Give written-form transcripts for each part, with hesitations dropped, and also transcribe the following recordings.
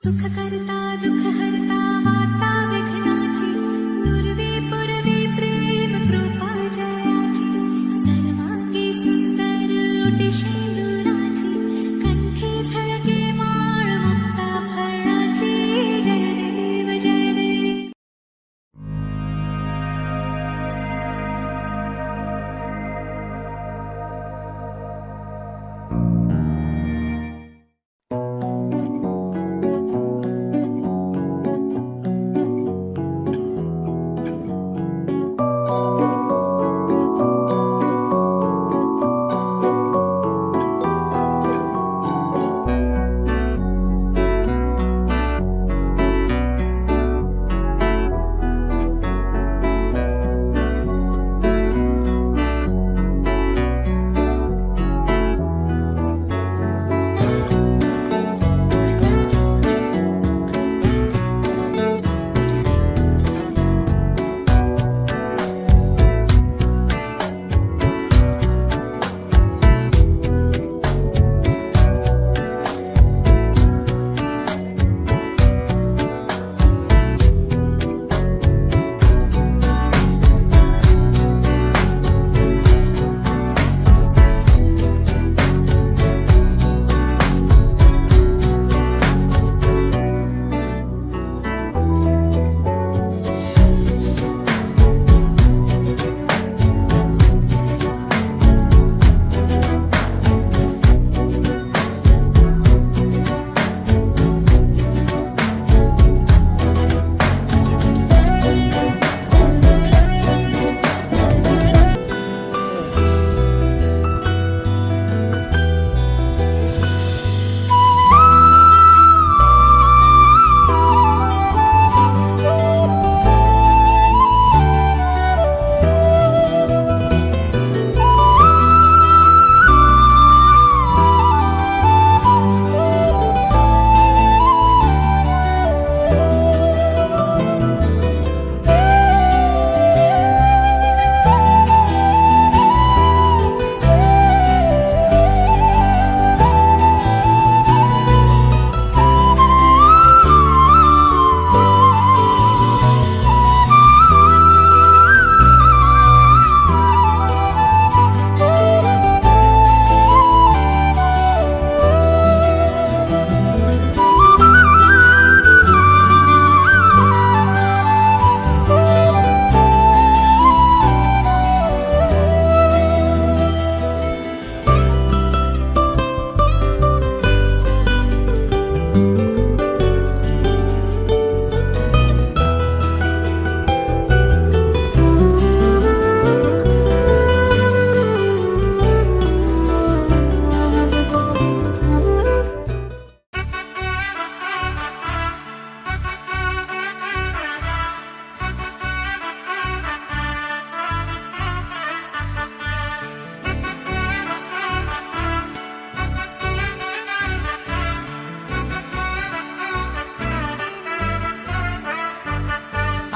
सुखकर्ता दुःखहर्ता वार्ता विघ्नाची नुरवी पुरवी प्रेम कृपा जयाची सर्वांगी सुंदर ओटी शेंदुराची कंठी झळके माळ मुक्ता फळाची जय देव जय देव.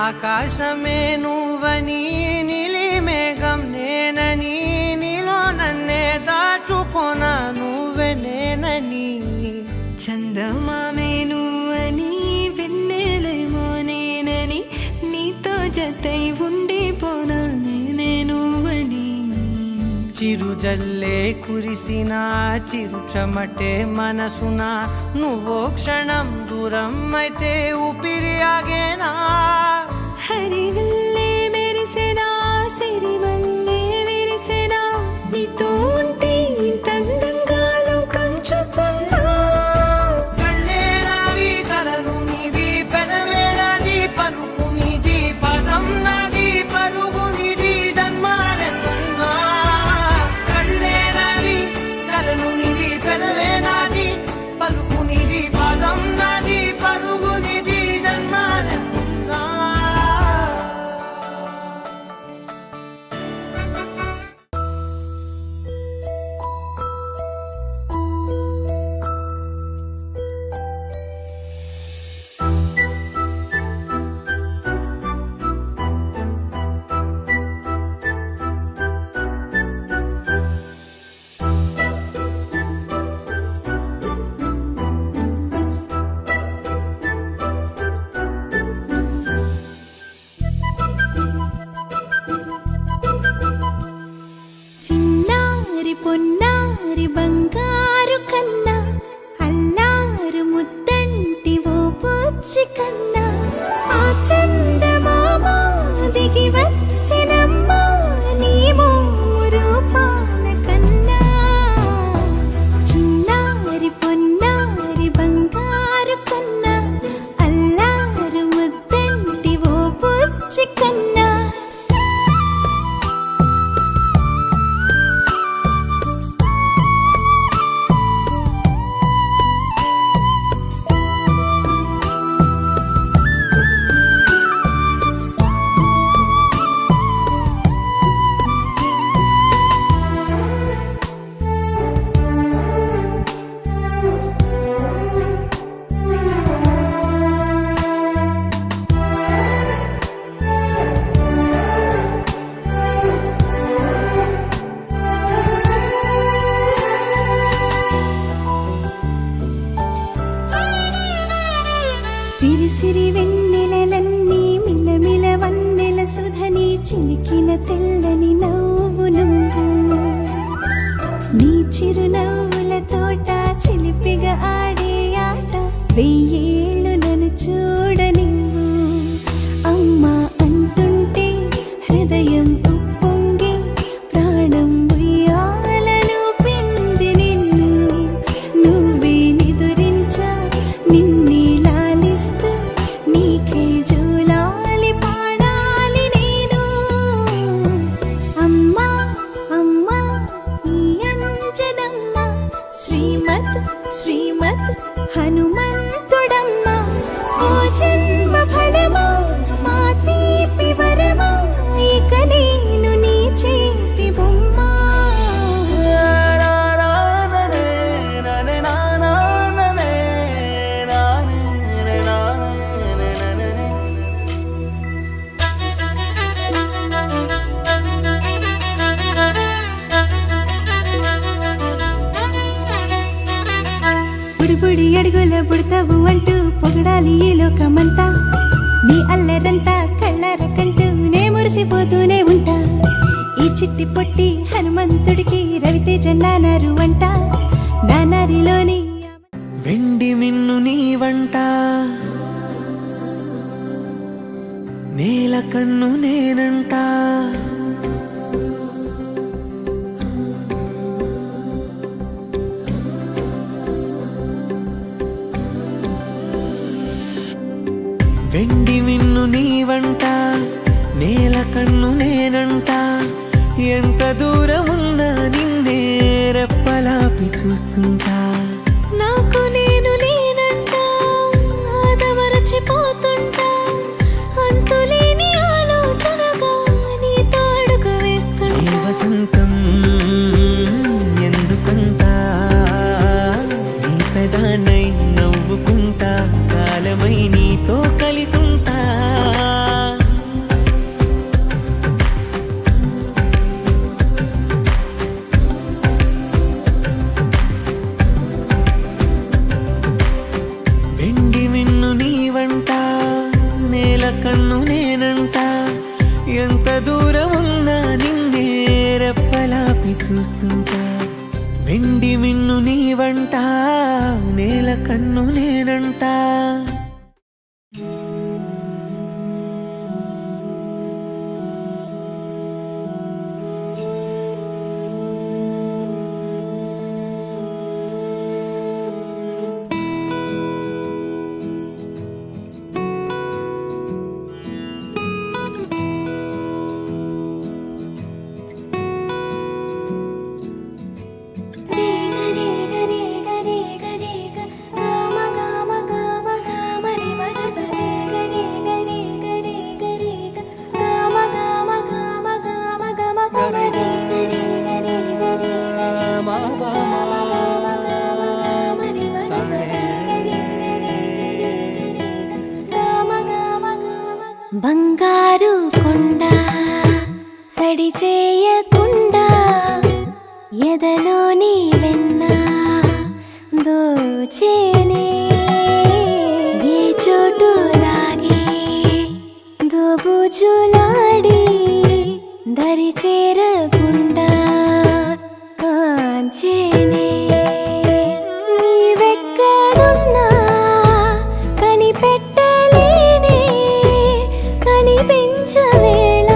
ఆకాశమే నువ్వని నీలి మేఘం నేనని నీలో నన్నే దాచుకొన నువ్వే నేనని చందమామే నువ్వని వెన్నెలేమో నేనని నీతో జతై ఉండిపోనా నేనే నువ్వని చిరుజల్లే కురిసిన చిరుచమటే మనసున నువ్వో క్షణం దూరం అయితే ఊపిరి ఆగేనా హరివల్లే మెరిసెనా సిరివల్లే విరిసెనా నీతో ఉంటే ఇంతందంగా లోకం చూస్తున్నా కళ్ళే నావి కలలు నీవి పెదవే నాది పలుకు నీది పదం నాది పరుగు నీది జన్మాలెత్తున్నా కళ్ళే నావి కలలు నీవి పెదవే నాది పలుకు నీది పదం నాది పరుగు నీది జన్మాలెత్తున్నా పొన్నారి బంగారు కన్నా అల్లారు ముద్దంటి ఓ పూచి కన్నా ఆ చందమామ దిగి వచ్చినమ్మా నీ మోము రూపాన కన్నా చిన్నారి పొన్నారి బంగారు కన్నా అల్లారు ముద్దంటి ఓ పూచి కన్నా సిరి సిరి వెన్నెలలన్నీ మిలమిల వన్నెల సుధని చిలికిన తెల్లని నవ్వు నువ్వు నీ చిరునవ్వుల తోట చిలిపిగా ఆడే ఆట వెయ్యేళ్ళు నన్ను చూడ నువ్వు అమ్మా అంటుంటే హృదయం ఉప్పొంగి ప్రాణం ఉయ్యాలలో పిండి నిన్ను నువ్వే నిదురించా నిన్నే లాలిస్తూ నీకే జోలాలి పాడాలి నేను అమ్మా అమ్మా ఈ అంజనమ్మ శ్రీమత్ శ్రీమత్ హనుమంతుడమ్మ ఓ జన్మ ఫలమా మా తీపి వరమా ఇక నేను నీ చేతి బొమ్మ బుడి అడుగుల బుడతావు అంటూ పొగడాలి ఈ లోకమంతా నీ అల్లరంతా కళ్ళార కంటూ నే మురిసిపోతూనే ఉంటా ఈ చిట్టి పొట్టి హనుమంతుడికి రవితేజ నానారు అంట నానారిలోని వెండి మిన్ను నీ వంట నేల కన్ను నేనంట వెండి మిన్ను నీ వంట నేల కన్ను నేనంట ఎంత దూరమున్నా నిన్నే రెప్పలాపి చూస్తుంటా నాకు నేను లేనంట ఆదమరచిపోతుంటా అంతులేని ఆలోచనగా నీ తాడుకు ఈ వేస్తుంటా వసంతం ఎందుకంట నీ పెదానై నవ్వుకుంటా కాలమై నీతో కలిసుంటా వెండి మిన్ను నీ వంట నేల కన్ను నేనంట ఎంత దూరమున్నా నిన్నే రెప్పలాపి చూస్తుంటా వెండి మిన్ను నీ వంట నేల కన్ను నేనంట బంగారు కొండ సడి చేయకుండా ఎదలోని వెన్న దోచేనే ఏ చోటు లాగే దోబుజులాడి దరి చేరకుండా ఊరించవేళ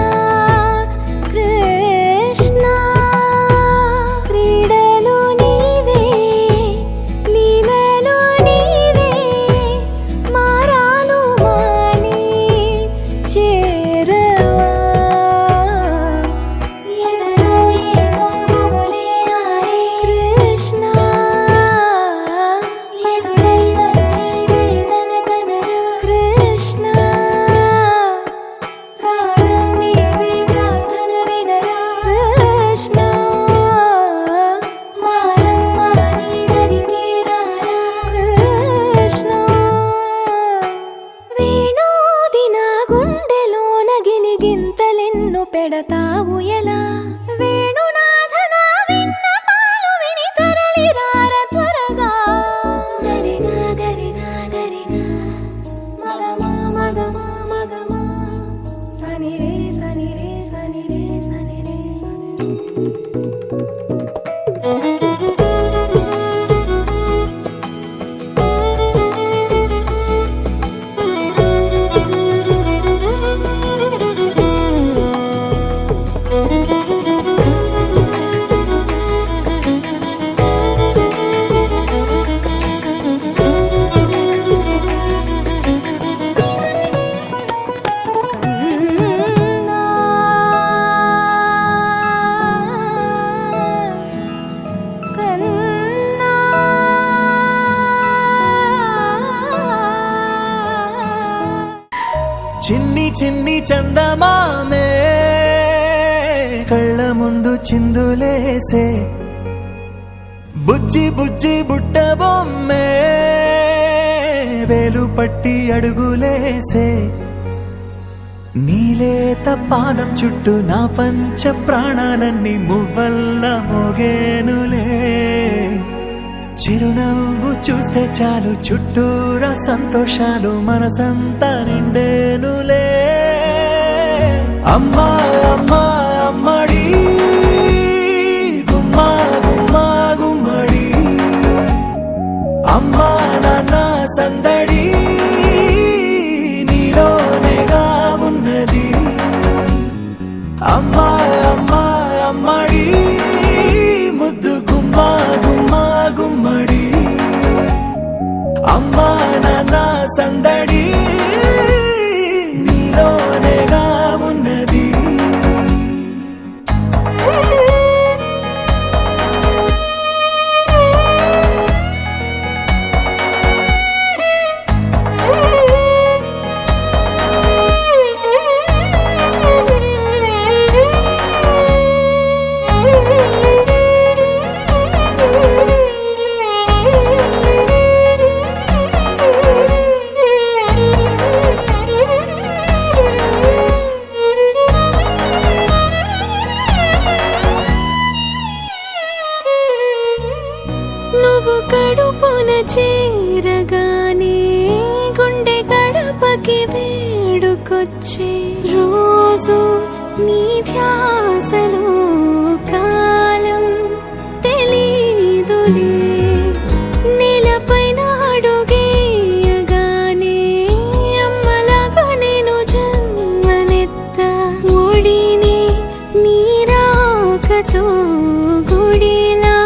కృష్ణ క్రీడలు నీవే లీలలు నీవే మారాను మాని చేరవా కృష్ణ కృష్ణ ప్రాణం నీవే ప్రార్థన వినరా కృష్ణ మారమ్మ నీ దరికి రారా కృష్ణ వేణోదిన గుండెలోన గిలిగింతలెన్ను పెడతావు ఎలా వేణునాథన విన్నపాలు విని తరలి రార త్వరగా గరిగా గరిగా గరిగా మగమా మగమా మగమా సని రే సని రే సని రే సని రే సని రే కన్నా చిన్ని చిన్ని చందమామే కళ్ళ ముందు చిందులేసే బుజ్జి బుజ్జి బుట్ట బొమ్మే వేలు పట్టి అడుగులేసే నీలేత పానం చుట్టూ నా పంచ ప్రాణాలన్నీ మువ్వల్ల మోగేనులే చిరునవ్వు చూస్తే చాలు చుట్టూరా సంతోషాలు మనసంతా నిండేనులే అమ్మా అమ్మా అమ్మడి గుమ్మా గుమ్మా గుమ్మడి అమ్మా నాన్న సందడి నీలోనేగా ఉన్నది అమ్మా అమ్మా అమ్మడి ముద్దు గుమ్మా గుమ్మా గుమ్మడి అమ్మా నాన్న సందడి నీలోనేగా ఉన్నది నువ్వు కడుపున చేరగానే గుండె గడపకి వేడుకొచ్చే రోజు నీ ధ్యాసలో కాలం తెలీదులే నేలపైన అడుగేయగానే అమ్మలాగా నేను జన్మనెత్త ఒడిని నీరాకతో గుడిలా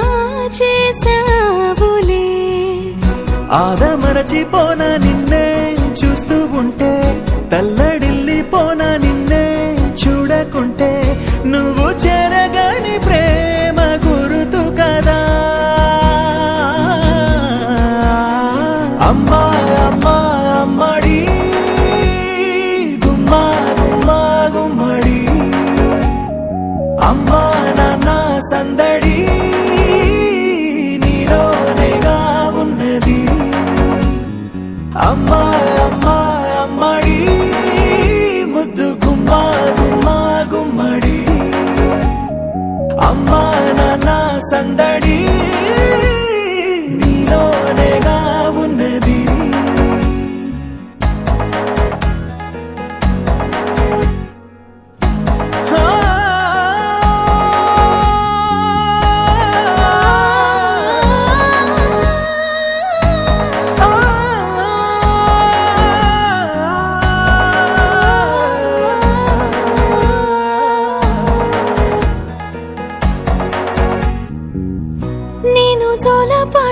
చేసావులే ఆదమరచిపోనా నిన్నే చూస్తూ ఉంటే తల్లడిల్లిపోనా నిన్నే చూడకుంటే నువ్వు చెరగని ప్రేమ గురుతు కదా అమ్మా అమ్మా అమ్మడి గుమ్మా గుమ్మా గుమ్మడి అమ్మా నాన్న సందడి నీలోనేగా ఉన్నది అమ్మా అమ్మా అమ్మడి ముద్దు గుమ్మా గుమ్మా గుమ్మడి అమ్మా నాన్న సందడి నీలోనేగా ఉన్నది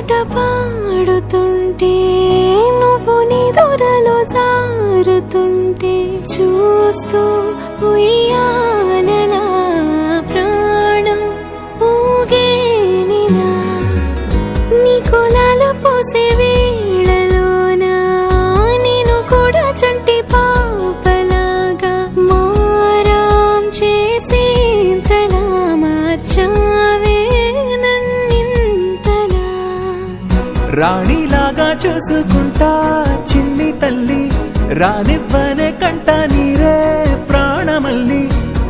పాట పాడుతుంటే నువ్వు నీ దూరలో జారుతుంటే చూస్తూ ఉయ్యాలలా ప్రాణం ఊగేనిలా నీ కులాల పోసే వేళలోన నేను కూడా చంటి పాపలాగా మారాం చేసేంతలా మార్చావే నన్నింతలా రాణిలాగా చూసుకుంటా చిన్ని తల్లి రానివ్వనే కంట నీరే ప్రాణమల్లి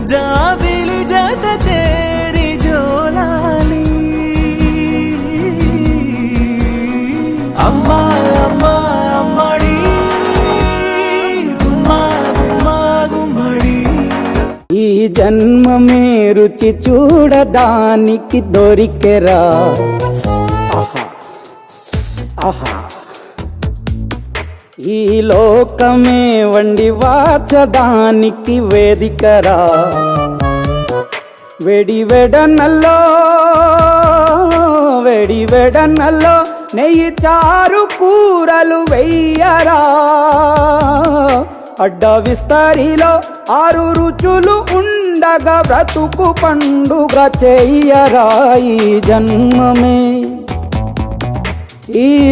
జాబిలి జత చేరి జోలాలి అమ్మా అమ్మా అమ్మడి గుమ్మా గుమ్మా గుమ్మడి ఈ జన్మమే రుచి చూడడానికి దొరికెరా ఆహా ఆహా ఈ లోకమే వండి వార్చడానికి వేదికరా వెడివెడనల్లో నెయ్యి చారు కూరలు వెయ్యరా అడ్డ విస్తరిలో 6 రుచులు ఉండగా బ్రతుకు పండుగ చెయ్యరా ఈ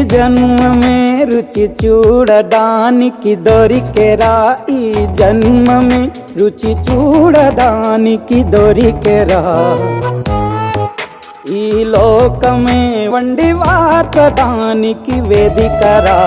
జన్మమే రుచి చూడడానికి దొరికెరా ఈ జన్మమే రుచి చూడడానికి దొరికెరా ఈ లోకమే వండి వార్చడానికి వేదికరా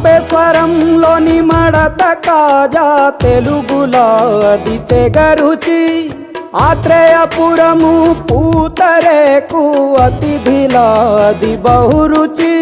తాపేశ్వరంలోని మడత కాజా తెలుగులో అది తెగ రుచి ఆత్రేయపురము పూతరేకు అతిథిలా అది బహురుచి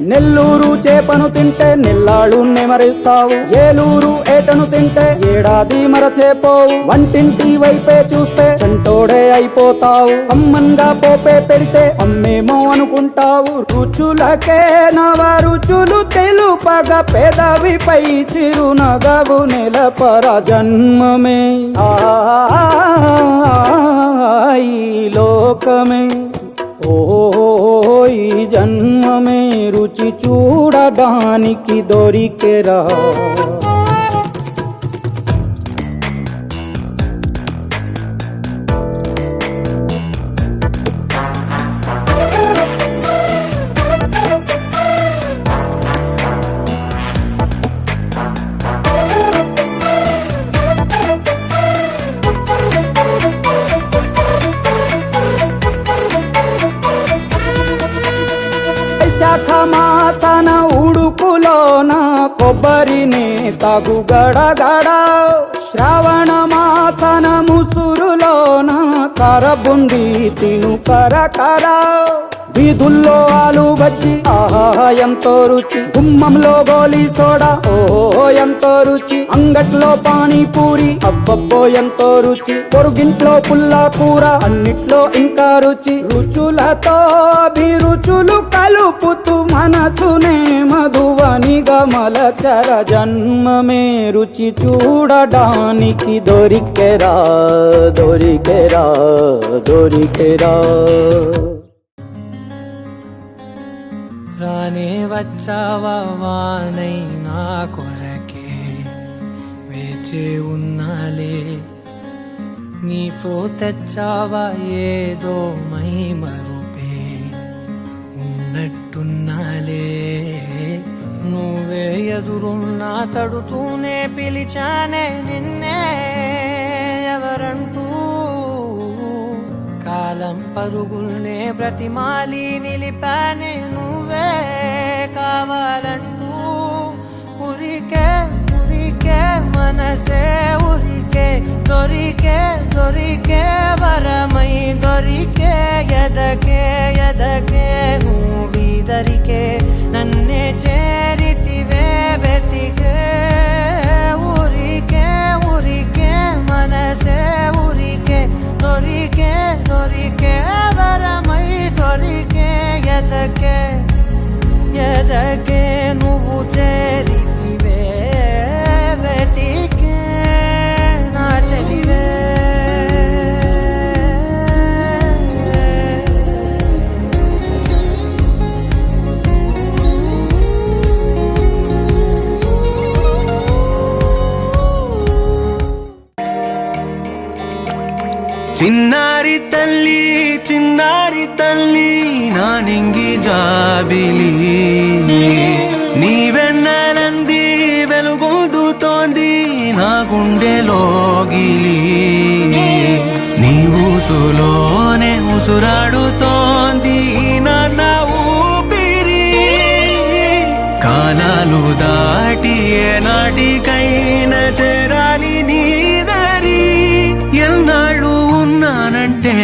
నెల్లూరు చేపను తింటే నెల్లాళ్ళు నెమరిస్తావు ఏలూరు ఏటను తింటే ఏడాది మరచేపోవు వంటింటి వైపే చూస్తే చంటోడే అయిపోతావు అమ్మంగా పోపే పెడితే అమ్మేమో అనుకుంటావు రుచులకే నవ రుచులు తెలుపగా పెదవిపై చిరునగవు నెలపర జన్మమే ఈ లోకమే ఈ జన్మమే రుచి చూడడానికి దొరికెరా మాసన ఉడుకులోన కొబ్బరిని తాగు గడగడ శ్రావణ మాసన ముసురులోన కరబుండి తిను కరకర వీధుల్లో ఆలు బజ్జి ఆహా ఎంతో రుచి గుమ్మంలో గోలీ సోడా ఓహో ఎంతో రుచి అంగట్లో పానీపూరి అబ్బబ్బో ఎంతో రుచి పొరుగింట్లో పుల్ల కూర అన్నిట్లో ఇంకా రుచి రుచులతో అభిరుచులు కలుపుతూ మనసునే మధువనిగా మలచర జన్మమే రుచి చూడడానికి దొరికెరా దొరికెరా దొరికెరా రానే వచ్చావా వానై నా కొరకే వేచే ఉన్నాలే నీతో తెచ్చావా ఏదో మై మరుపే ఉన్నట్టున్నాలే నువ్వే ఎదురున్నా తడుతూనే పిలిచానే నిన్నే ఎవరంటూ కాలం పరుగుల్నే బ్రతిమాలి నిలిపానే నువ్వే కావాలంటూ ఉరికే ఉరికే మనసే ఉరికే దొరికే దొరికే వరమై దొరికే ఎదకే ఎదకే నువ్వీదరికే నన్నే చేరితివే వెతికే చిన్నారి తల్లి నానింగి జాబిలి నీ వెన్నెలంది వెలుగొందుతోంది నా గుండెలోగిలి నీ ఊసులోనే ఉసురాడుతోంది నాన్న ఊపిరి కాలాలు దాటి ఏనాటికైనా చేరాలి నీ దరి ఎన్నాళ్ళు ఉన్నానంటూ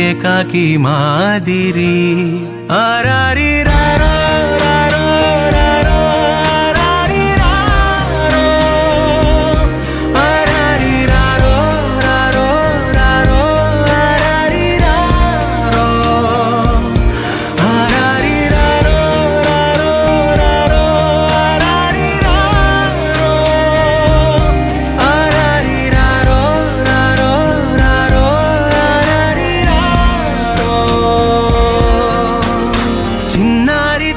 ఏకాకి మాదిరి ఆరారి రారో రారో రారో ఆరారి రారో ఆరారి రారో రారో రారో ఆరారి రారో ఆరారి రారో రారో రారో ఆరారి రారో ఆరారి రారో రారో రారో ఆరారి రారో చిన్నారి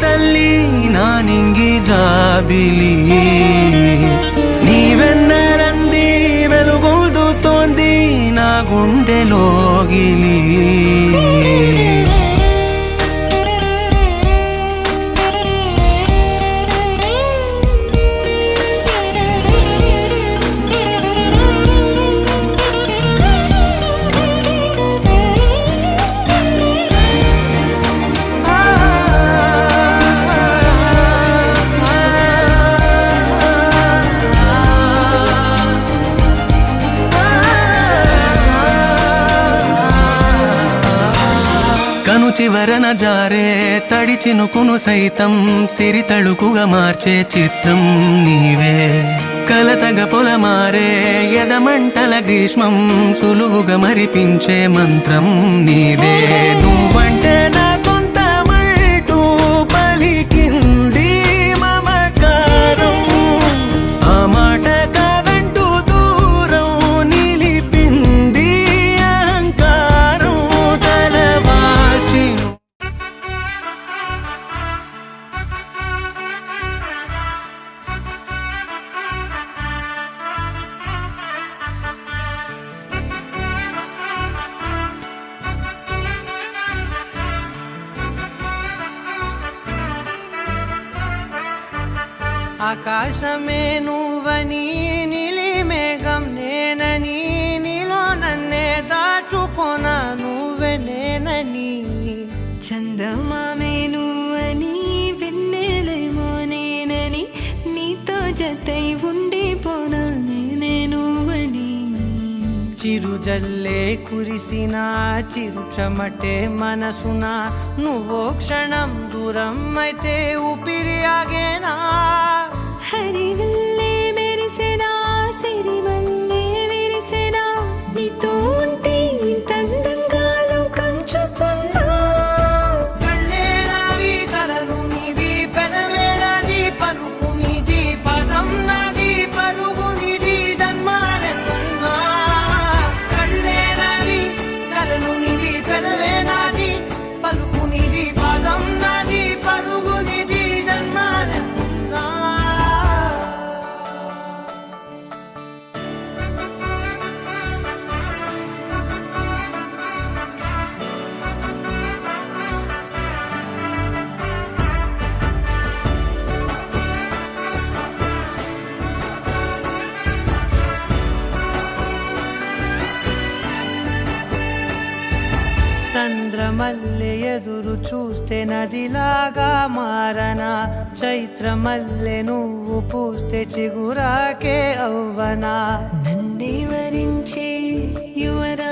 తల్లి నానింగి జాబిలి నీ వెన్నెలంది వెలుగొందుతోంది నా గుండెలోగిలి కను చివరన జారే తడి చినుకును సైతం సిరి తళుకుగా మార్చే చిత్రం నీవే కలతగ పొలమారే ఎదమంటల గ్రీష్మం సులువుగా మరిపించే మంత్రం నీదే నువ్వంటే నా సొంతమంటూ పలికింది మమకారం ఆ మాట కాదంటూ దూరం నిలిపింది అహంకారం తలవాల్చి ఆకాశమే నువ్వని నీలి మేఘం నేనని నీలో నన్నే దాచుకోన నువ్వే నేనని చందమామే నువ్వని వెన్నెలేమో నేనని నీతో జతై ఉండిపోనా నేనే నువ్వని చిరుజల్లే కురిసిన చిరుచమటే మనసున నువ్వో క్షణం దూరం అయితే ఊపిరి ఆగేనా హరివల్లే మెరిసెనా సిరివల్లే విరిసెనా నీతో ఉంటే ఇంత అందంగా లోకం చూస్తున్నా కళ్ళే నావి కలలు నీవి పెదవే నాది పలుకు నీది పదం నాది పరుగు నీది జన్మాలెత్తున్నా కళ్ళే నావి కలలు నీవి పెదవే నాది పలుకు నీది పదం నాది పరుగు నీది జన్మాలెత్తున్నా చంద్రమల్లె ఎదురు చూస్తే నదిలాగా మారనా చైత్రమల్లె నువ్వు పూస్తే చిగురాకే అవ్వనా నన్నే వరించే యువరా